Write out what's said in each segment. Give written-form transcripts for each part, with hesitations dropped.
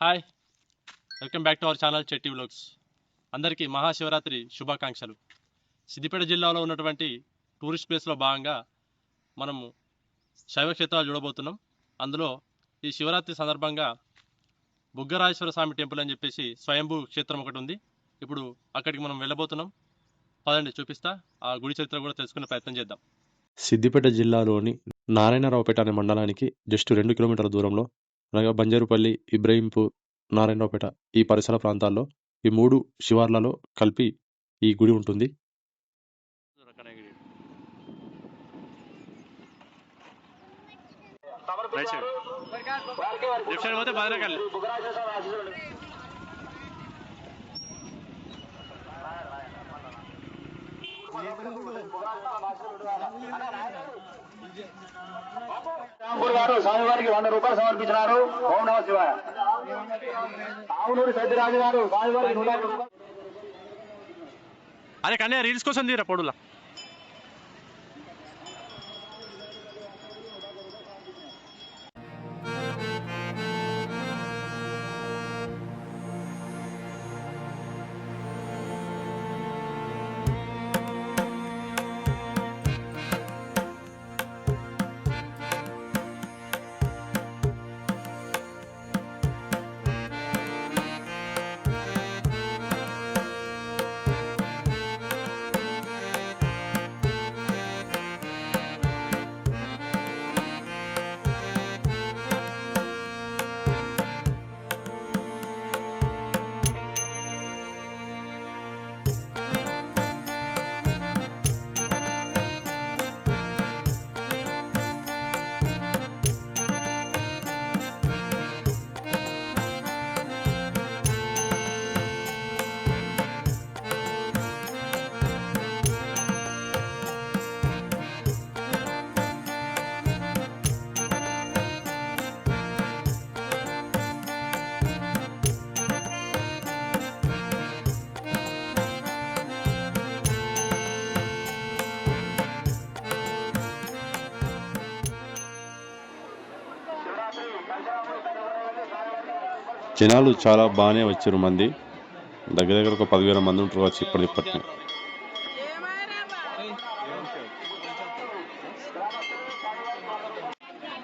Hi, welcome back to our channel Chetty vlogs. అందరికీ మహాశివరాత్రి శుభాకాంక్షలు. సిద్దిపేట జిల్లాలో ఉన్నటువంటి టూరిస్ట్ ప్లేస్లో భాగంగా మనము శైవ క్షేత్రాలు చూడబోతున్నాం. అందులో ఈ శివరాత్రి సందర్భంగా బుగ్గరాజేశ్వర స్వామి టెంపుల్ అని చెప్పేసి స్వయంభూ క్షేత్రం ఒకటి ఉంది. ఇప్పుడు అక్కడికి మనం వెళ్ళబోతున్నాం. పదండి చూపిస్తా, ఆ గుడి చరిత్ర కూడా తెలుసుకునే ప్రయత్నం చేద్దాం. సిద్దిపేట జిల్లాలోని నారాయణరావుపేట అనే మండలానికి జస్ట్ 2 కిలోమీటర్ల దూరంలో, అనగా బంజరుపల్లి, ఇబ్రహీంపూర్, నారాయణరావుపేట ఈ పరిసర ప్రాంతాల్లో ఈ 3 శివార్లలో కలిపి ఈ గుడి ఉంటుంది. గారు స్వామివారికి 100 రూపాయలు సమర్పించినారు. ఓం నమ శివాయ. ఆవునూరి సత్యరాజు గారు స్వామివారికి 100 రూపాయలు. అరే కన్యా రీల్స్ కోసం తీరా పొడులా. జనాలు చాలా బాగానే వచ్చారు. మంది దగ్గర దగ్గర ఒక 10,000 మంది ఉంటారు వచ్చి ఇప్పటిని.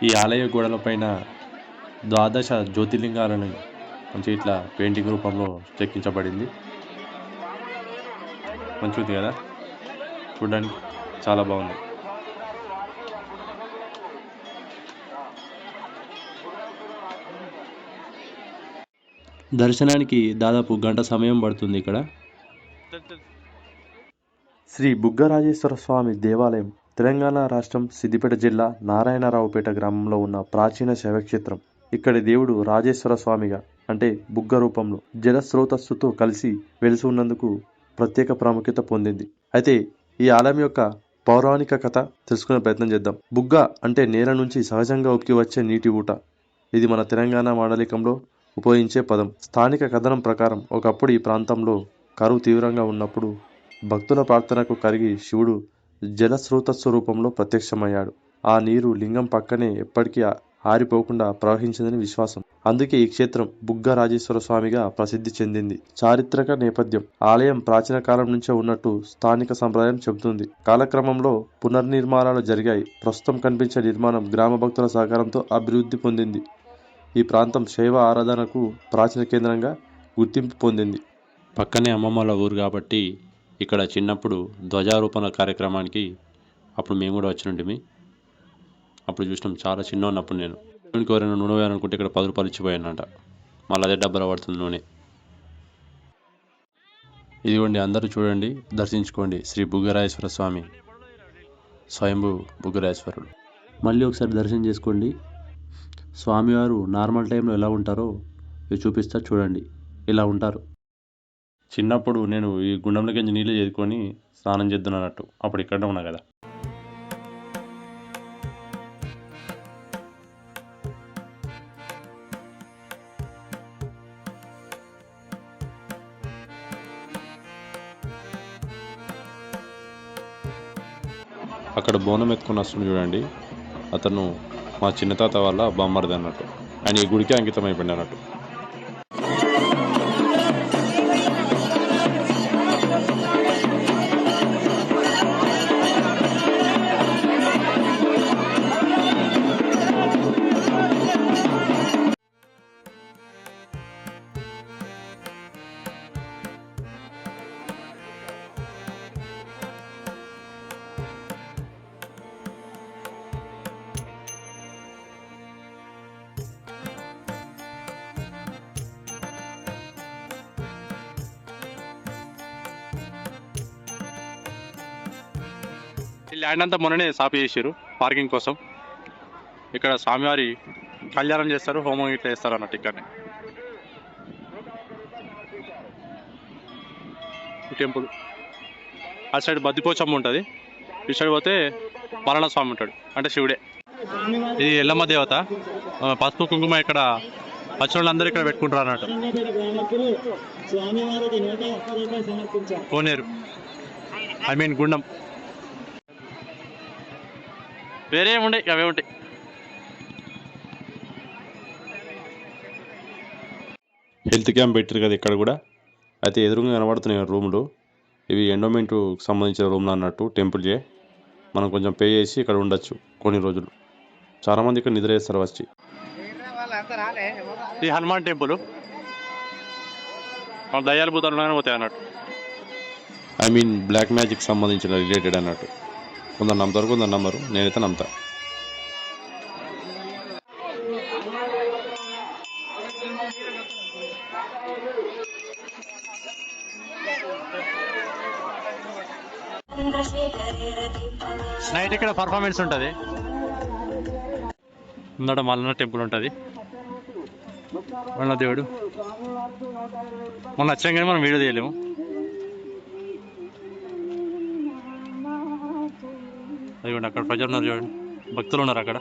ఈ ఆలయ గోడల పైన ద్వాదశ జ్యోతిర్లింగాలను మంచి ఇట్లా పెయింటింగ్ రూపంలో చెక్కించబడింది. మంచిది కదా, చూడడానికి చాలా బాగుంది. దర్శనానికి దాదాపు గంట సమయం పడుతుంది. ఇక్కడ శ్రీ బుగ్గరాజేశ్వర స్వామి దేవాలయం తెలంగాణ రాష్ట్రం సిద్దిపేట జిల్లా నారాయణరావుపేట గ్రామంలో ఉన్న ప్రాచీన శైవక్షేత్రం. ఇక్కడి దేవుడు రాజేశ్వర స్వామిగా, అంటే బుగ్గ రూపంలో జలస్రోతస్సుతో కలిసి వెలిసి ఉన్నందుకు ప్రత్యేక ప్రాముఖ్యత పొందింది. అయితే ఈ ఆలయం యొక్క పౌరాణిక కథ తెలుసుకునే ప్రయత్నం చేద్దాం. బుగ్గ అంటే నేల నుంచి సహజంగా ఉక్కి వచ్చే నీటి ఊట. ఇది మన తెలంగాణ మాండలికంలో ఉపయోగించే పదం. స్థానిక కథనం ప్రకారం ఒకప్పుడు ఈ ప్రాంతంలో కరువు తీవ్రంగా ఉన్నప్పుడు భక్తుల ప్రార్థనకు కరిగి శివుడు జలస్రోతస్సు రూపంలో ప్రత్యక్షమయ్యాడు. ఆ నీరు లింగం పక్కనే ఎప్పటికీ ఆరిపోకుండా ప్రవహించిందని విశ్వాసం. అందుకే ఈ క్షేత్రం బుగ్గ రాజేశ్వర స్వామిగా ప్రసిద్ధి చెందింది. చారిత్రక నేపథ్యం: ఆలయం ప్రాచీన కాలం నుంచే ఉన్నట్టు స్థానిక సంప్రదాయం చెబుతుంది. కాలక్రమంలో పునర్నిర్మాణాలు జరిగాయి. ప్రస్తుతం కనిపించే నిర్మాణం గ్రామ భక్తుల సహకారంతో అభివృద్ధి పొందింది. ఈ ప్రాంతం శైవ ఆరాధనకు ప్రాచీన కేంద్రంగా గుర్తింపు పొందింది. పక్కనే అమ్మమ్మల ఊరు కాబట్టి ఇక్కడ చిన్నప్పుడు ధ్వజారోపణ కార్యక్రమానికి అప్పుడు మేము కూడా వచ్చినుంటిమి. అప్పుడు చూసినాం, చాలా చిన్న ఉన్నప్పుడు. నేను ఎవరైనా నూనె వేయాలనుకుంటే ఇక్కడ 10 రూపాయలు ఇచ్చిపోయానంట. మళ్ళీ అదే డబ్బులో పడుతుంది నూనె. ఇదిగోండి, అందరూ చూడండి, దర్శించుకోండి. శ్రీ బుగ్గరాజేశ్వర స్వామి, స్వయంభూ బుగ్గరాజేశ్వరుడు. మళ్ళీ ఒకసారి దర్శనం చేసుకోండి. స్వామివారు నార్మల్ టైంలో ఎలా ఉంటారో ఇవి చూపిస్తా చూడండి. ఇలా ఉంటారు. చిన్నప్పుడు నేను ఈ గుండంలోకి నీళ్ళు చేదుకొని స్నానం చేద్దునన్నట్టు. అప్పుడు ఇక్కడే ఉన్నా కదా. అక్కడ బోనం ఎత్తుకుని వస్తుంది చూడండి, అతను మా చిన్న తాత వాళ్ళ బామ్మర్ది అన్నట్టు. ఆయన ఈ గుడికి అంకితం అయిపోయింది అన్నట్టు. ల్యాండ్ అంతా మొన్ననే సాపి చేసారు పార్కింగ్ కోసం. ఇక్కడ స్వామివారి కళ్యాణం చేస్తారు, హోమం ఇట్లా చేస్తారు అన్నట్టు. ఇక్కడనే ఈ టెంపుల్. ఆ సైడ్ బద్దిపోచమ్మ ఉంటుంది, ఈ సైడ్ పోతే మరణ స్వామి ఉంటాడు, అంటే శివుడే. ఇది ఎల్లమ్మ దేవత. పసుపు కుంకుమ ఇక్కడ పచ్చళ్ళందరూ ఇక్కడ పెట్టుకుంటారు అన్నట్టు. కోనేరు, ఐ మీన్ గుండం. వేరే ఏముండే అవే ఉంటాయి. హెల్త్ క్యాంప్ పెట్టారు కదా ఇక్కడ కూడా. అయితే ఎదురుగా కనబడుతున్నాయి రూమ్లు. ఇవి ఎండోమెంట్కు సంబంధించిన రూమ్లు అన్నట్టు. టెంపుల్కే మనం కొంచెం పే చేసి ఇక్కడ ఉండొచ్చు కొన్ని రోజులు. చాలామంది ఇక్కడ నిద్ర చేస్తారు వచ్చి. ఇది హనుమాన్ టెంపుల్. దయ్యాల భూతాలు పోతాయి అన్నట్టు. ఐ మీన్ బ్లాక్ మ్యాజిక్ సంబంధించిన రిలేటెడ్ అన్నట్టు. కొందరు నమ్ముతారు, కొందరు నమ్మరు. నేనైతే నమ్ముతా. నైట్ ఇక్కడ పర్ఫార్మెన్స్ ఉంటుంది. ముందట మల్లన్న టెంపుల్ ఉంటుంది, మల్ల దేవుడు. మొన్న వచ్చాం కానీ మనం వీడియో తీయలేము. అదిగోండి అక్కడ ప్రజలు ఉన్నారు చూడండి, భక్తులు ఉన్నారు అక్కడ.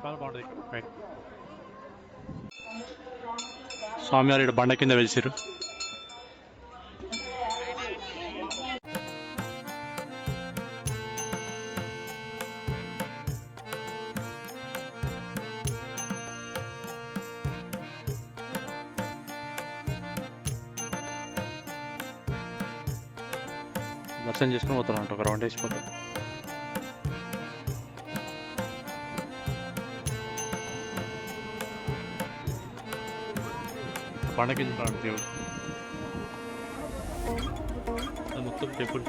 చాలా బాగుంటుంది. స్వామివారి ఇక్కడ బండ కింద వెలిసారు. దర్శనం చేసుకుని పోతారు అంట, ఒక రౌండ్ వేసిపోతారు. పండగ దేవుడు మొత్తం టెంపుల్.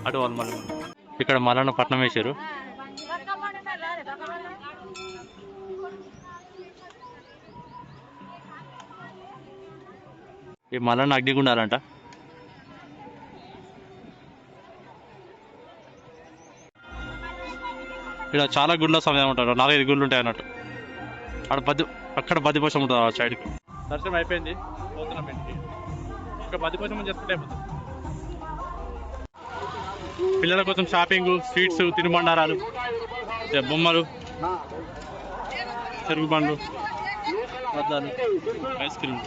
అటు వాళ్ళు మళ్ళీ ఇక్కడ మల్లన్న పట్నం వేశారు. ఈ మల్లన్న అగ్నిగుండాలంట. ఇక్కడ చాలా గుళ్ళ సమయం ఉంటారు, 4-5 గుళ్ళు ఉంటాయి అన్నట్టు. అక్కడ బద్దిపోచమ్మ ఉంటుంది ఆ సైడ్కి. దర్శనం అయిపోయింది, పోతున్నాం ఇంటికి. ఇక్కడ బద్దిపోచమ్మ చేసుకుంటే అయిపోతుంది. పిల్లల కోసం షాపింగ్, స్వీట్స్, తినుబండారాలు, బొమ్మలు, చెరుకు బండ్లు, వద్దాలు, ఐస్ క్రీమ్.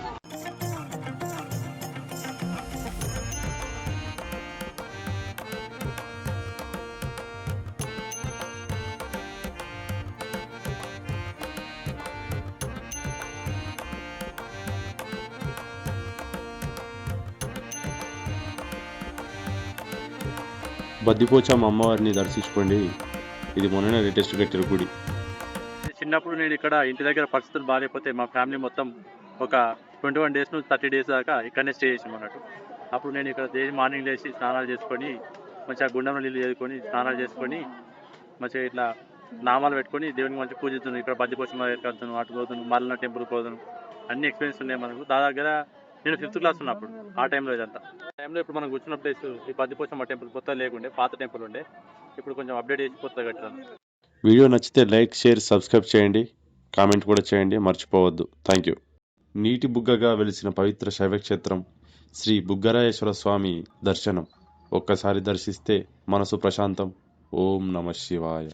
బద్దిపోచమ్మ అమ్మవారిని దర్శించుకోండి. ఇది మొన్ననే లేటెస్ట్ కట్టిన గుడి. చిన్నప్పుడు నేను ఇక్కడ ఇంటి దగ్గర పరిస్థితులు బాగాలేకపోతే మా ఫ్యామిలీ మొత్తం ఒక 21 days నుంచి 30 days దాకా ఇక్కడనే స్టే చేసాం అన్నట్టు. అప్పుడు నేను ఇక్కడ మార్నింగ్ లేచి స్నానాలు చేసుకొని మంచిగా గుండంలో నీళ్ళు చేసుకొని స్నానాలు చేసుకొని మంచిగా ఇట్లా నామాలు పెట్టుకొని దేవునికి మంచిగా పూజిస్తున్నాను. ఇక్కడ బద్దిపోచమ్మ వెళ్తాను, అటు పోతాను, మల్లన్న టెంపుల్ పోతాను. అన్ని ఎక్స్పీరియన్స్ ఉన్నాయి మనకు. దగ్గర నేను 5th class ఉన్నప్పుడు ఆ టైంలో ఇదంతా. టైంలో ఇప్పుడు మనం కూర్చున్న ప్లేస్ ఈ బద్దిపోచమ్మ టెంపుల్ కొత్త లేకుండే, పాత టెంపుల్ ఉండే. ఇప్పుడు కొంచెం అప్డేట్ చేసి కొత్తగా కట్టాను. వీడియో నచ్చితే లైక్, షేర్, సబ్స్క్రైబ్ చేయండి. కామెంట్ కూడా చేయండి, మర్చిపోవద్దు. Thank you. నీటి బుగ్గగా వెలిసిన పవిత్ర శైవక్షేత్రం శ్రీ బుగ్గరాయేశ్వర స్వామి దర్శనం ఒక్కసారి దర్శిస్తే మనసు ప్రశాంతం. ఓం నమః శివాయ.